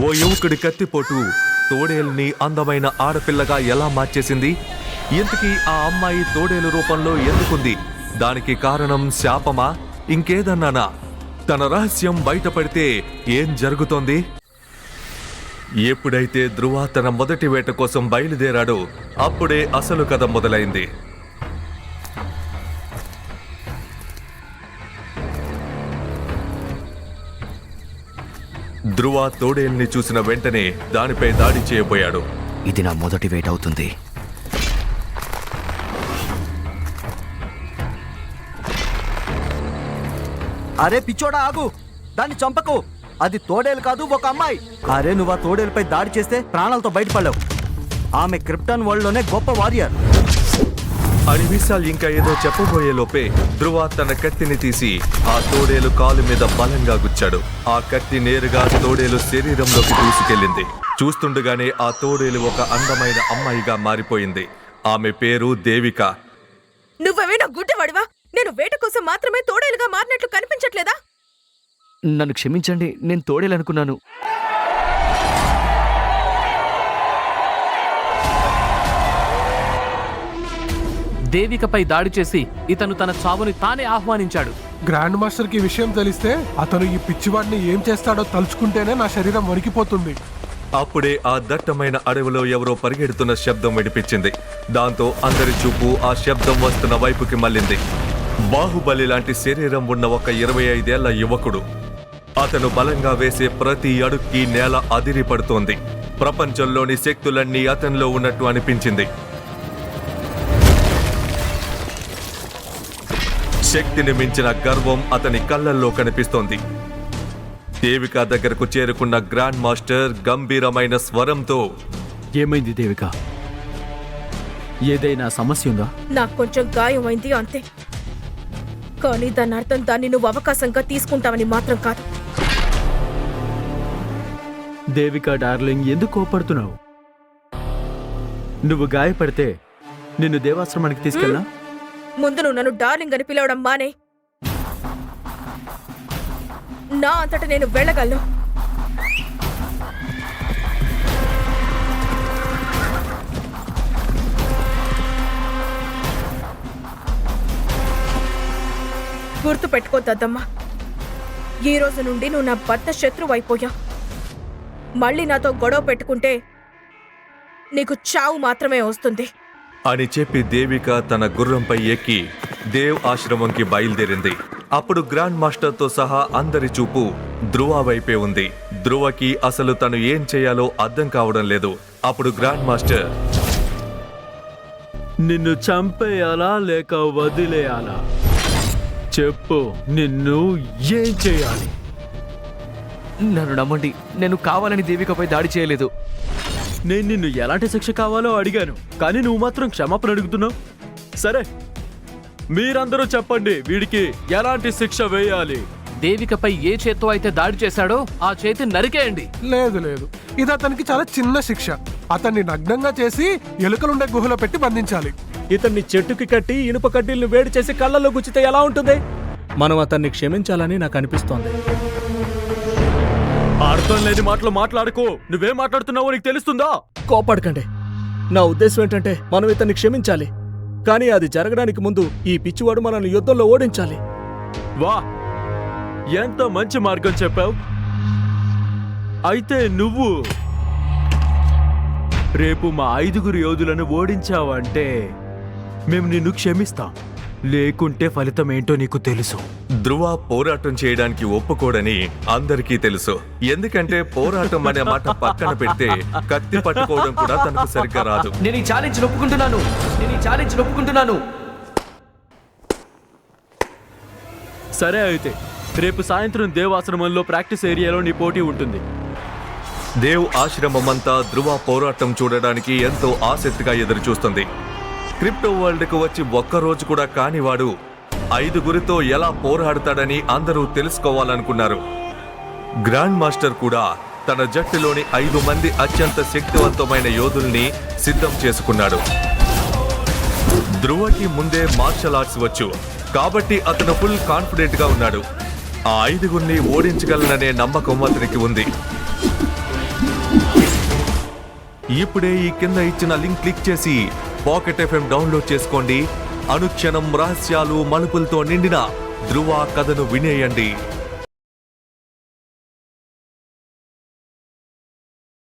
ఓ యువకుడి కత్తిపోటు తోడేలుని అందమైన ఆడపిల్లగా ఎలా మార్చేసింది? ఇంతకీ ఆ అమ్మాయి తోడేలు రూపంలో ఎందుకుంది? దానికి కారణం శాపమా, ఇంకేదన్నానా? తన రహస్యం బయటపడితే ఏం జరుగుతోంది? ఎప్పుడైతే ధ్రువ తన మొదటి వేట కోసం బయలుదేరాడో అప్పుడే అసలు కథ మొదలైంది. ధ్రువ తోడేల్ని చూసిన వెంటనే దానిపై దాడి చేయబోయాడు. ఇది నా మొదటి వేట అవుతుంది. అరే పిచ్చోడా, ఆగు! దాన్ని చంపకు. అది తోడేలు కాదు, ఒక అమ్మాయి. అరే, నువ్వు ఆ తోడేలుపై దాడి చేస్తే ప్రాణాలతో బయటపడలేవు. ఆమె క్రిప్టన్ వరల్డ్ లోనే గొప్ప వారియర్ అని విశాల్ ఇంకా ఏదో చెప్పబోయే లోపే ధ్రువ తన కత్తిని తీసి ఆ తోడేలు కాలు మీద బలంగా గుచ్చాడు. ఆ కత్తి నేరుగా తోడేలు శరీరంలోకి దూసుకెళ్ళింది. చూస్తుండగానే ఆ తోడేలు ఒక అందమైన అమ్మాయిగా మారిపోయింది. ఆమె పేరు దేవిక. నువ్వేమైనా గుడ్డివాడివా? నేను వేట కోసం మాత్రమే తోడేలుగా మారినట్లు కనిపించట్లేదా? నన్ను క్షమించండి, నేను తోడేలనుకున్నాను. దేవికపై దాడి చేసి ఇతను తన చావుని తానే ఆహ్వానించాడు. గ్రాండ్ మాస్టర్ కి విషయం తెలిస్తే అతను ఈ పిచ్చివాడిని ఏం చేస్తాడో తలుచుకుంటేనే నా శరీరం వణికిపోతుంది. అప్పుడే ఆ దట్టమైన అడవిలో ఎవరో పరిగెడుతున్న శబ్దం వినిపించింది. దాంతో అందరి చూపు ఆ శబ్దం వస్తున్న వైపుకి మళ్ళింది. బాహుబలి లాంటి శరీరం ఉన్న ఒక 25 ఏళ్ల యువకుడు. అతను బలంగా వేసే ప్రతి అడుక్కి నేల అదిరి పడుతోంది. ప్రపంచంలోని శక్తులన్నీ అతనిలో ఉన్నట్టు అనిపించింది. శక్తిని మించిన గర్వం అతని కళ్ళల్లో కనిపిస్తోంది. దేవిక దగ్గరకు చేరుకున్న గ్రాండ్ మాస్టర్ గంభీరమైన స్వరంతో, ఏమైంది దేవిక? ఏదైనా సమస్య ఉందా? నాకు కొంచెం గాయమైంది అంతే. కానీ దాని అర్థం దాన్ని నువ్వు అవకాశంగా తీసుకుంటావని మాత్రం కాదు. దేవిక డార్లింగ్, ఎందుకు కోపడుతున్నావు? నువ్వు గాయపడితే నిన్ను దేవాశ్రమానికి తీసుకెళ్ళా? ముందు నువ్వు నన్ను డార్లింగ్ అని పిలవడం మానే. నా అంతట నేను వెళ్ళగలను. గుర్తు పెట్టుకో దద్దమ్మ, ఈ రోజు నుండి నువ్వు నా భర్త శత్రువు అయిపోయా. మళ్ళీ నాతో గొడవ పెట్టుకుంటే నీకు చావు మాత్రమే వస్తుంది అని చెప్పి దేవిక తన గుర్రంపై ఎక్కి దేవ్ ఆశ్రమంకి బయలుదేరింది. అప్పుడు గ్రాండ్ మాస్టర్తో సహా అందరి చూపు ధ్రువ వైపే ఉంది. ధ్రువకి అసలు తను ఏం చేయాలో అర్థం కావడం లేదు. అప్పుడు గ్రాండ్ మాస్టర్, నిన్ను చంపేయాలా లేక వదిలేయాలా? చెప్పు, నిన్ను ఏం చేయాలి? నన్ను నమ్మండి, నేను కావాలని దేవికపై దాడి చేయలేదు. నేను నిన్ను ఎలాంటి శిక్ష కావాలో అడిగాను, కానీ నువ్వు మాత్రం క్షమాపణ అడుగుతున్నావు. సరే, మీరందరూ చెప్పండి, వీడికి ఎలాంటి శిక్ష వేయాలి? దేవికపై ఏ చేత్తో అయితే దాడి చేశాడో ఆ చేతిని నరికేయండి. లేదు లేదు, ఇది అతనికి చాలా చిన్న శిక్ష. అతన్ని నగ్నంగా చేసి ఎలుకలుండే గుహలో పెట్టి బంధించాలి. ఇతన్ని చెట్టుకి కట్టి ఇనుప కడ్డీలను వేడి చేసి కళ్ళల్లో గుచ్చితే ఎలా ఉంటుంది? మనం అతన్ని క్షమించాలని నాకు అనిపిస్తోంది. అర్థం లేని మాటలు మాట్లాడుకో. నువ్వేం మాట్లాడుతున్నావో నీకు తెలుస్తుందా? కోపడకండి. నా ఉద్దేశం ఏంటంటే మనం ఇతన్ని క్షమించాలి, కానీ అది జరగడానికి ముందు ఈ పిచ్చివాడు మనల్ని యుద్ధంలో ఓడించాలి. వా, ఎంత మంచి మార్గం చెప్పావు. అయితే నువ్వు రేపు మా 5 యోధులను ఓడించావంటే మేము నిన్ను క్షమిస్తాం, లేకుంటే ఫలితం ఏంటో నీకు తెలుసు. ధ్రువ పోరాటం చేయడానికి ఒప్పుకోడని అందరికీ తెలుసు. ఎందుకంటే పోరాటం అనే మాట పక్కన పెడితే కత్తి పట్టుకోవడం కూడా తనకు సరిగ్గా రాదు. నేను ఈ ఛాలెంజ్ ఒప్పుకుంటున్నాను. సరే, అయితే రేపు సాయంత్రం దేవాశ్రమంలో ప్రాక్టీస్ ఏరియాలో నీ పోటీ ఉంటుంది. దేవ్ ఆశ్రమమంతా ధ్రువ పోరాటం చూడడానికి ఎంతో ఆసక్తిగా ఎదురు చూస్తుంది. క్రిప్టో వరల్డ్కు వచ్చి ఒక్కరోజు కూడా కానివాడు 5 ఎలా పోరాడతాడని అందరూ తెలుసుకోవాలనుకున్నారు. గ్రాండ్ మాస్టర్ కూడా తన జట్టులోని 5 మంది అత్యంత శక్తివంతమైన యోధుల్ని సిద్ధం చేసుకున్నాడు. ధ్రువకి ముందే మార్షల్ ఆర్ట్స్ వచ్చు కాబట్టి అతను ఫుల్ కాన్ఫిడెంట్ గా ఉన్నాడు. ఆ 5 ఓడించగలననే నమ్మకం అతనికి ఉంది. ఇప్పుడే ఈ కింద ఇచ్చిన లింక్ క్లిక్ చేసి పాకెట్ ఎఫ్ఎం డౌన్లోడ్ చేసుకోండి. అనుక్షణం రహస్యాలు మలుపులతో నిండిన ధృవ కథను వినేయండి.